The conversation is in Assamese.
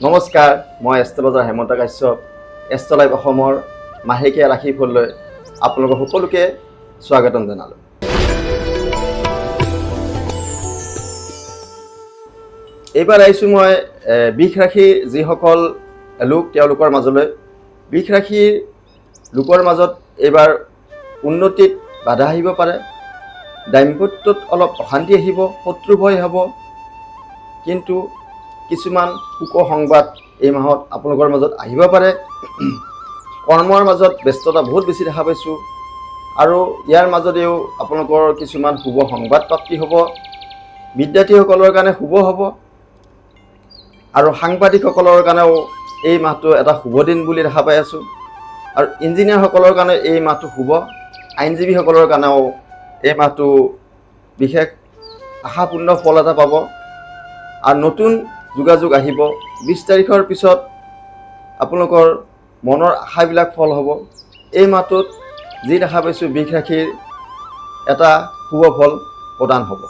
নমস্কাৰ, মই এষ্ট্ৰলজাৰ হেমন্ত কাশ্যপ। এষ্ট্ৰলাইভ অসমৰ মাহেকীয়া ৰাশিফললৈ আপোনালোক সকলোকে স্বাগতম জনালোঁ। এইবাৰ আহিছোঁ মই বৃষ ৰাশিৰ যিসকল লোক তেওঁলোকৰ মাজলৈ। বৃষ ৰাশিৰ লোকৰ মাজত এইবাৰ উন্নতিত বাধা আহিব পাৰে, দাম্পত্যত অলপ অশান্তি আহিব, শত্ৰু ভয় হ'ব, কিন্তু কিছুমান সুখসংবাদ এই মাহত আপোনালোকৰ মাজত আহিব পাৰে। কৰ্মৰ মাজত ব্যস্ততা বহুত বেছি দেখা পাইছোঁ আৰু ইয়াৰ মাজতেও আপোনালোকৰ কিছুমান শুভ সংবাদ প্ৰাপ্তি হ'ব। বিদ্যাৰ্থীসকলৰ কাৰণে শুভ হ'ব আৰু সাংবাদিকসকলৰ কাৰণেও এই মাহটো এটা শুভ দিন বুলি দেখা পাই আছোঁ। আৰু ইঞ্জিনিয়াৰসকলৰ কাৰণে এই মাহটো শুভ, আইনজীৱীসকলৰ কাৰণেও এই মাহটো বিশেষ আশাপূৰ্ণ ফল এটা পাব আৰু নতুন যোগাযোগ আহিব। 20 তাৰিখৰ পিছত আপোনালোকৰ মনৰ আশাবিলাক ফল হ'ব। এই মাহটোত যি দেখা পাইছোঁ বৃষ ৰাশিৰ এটা শুভ ফল প্ৰদান হ'ব।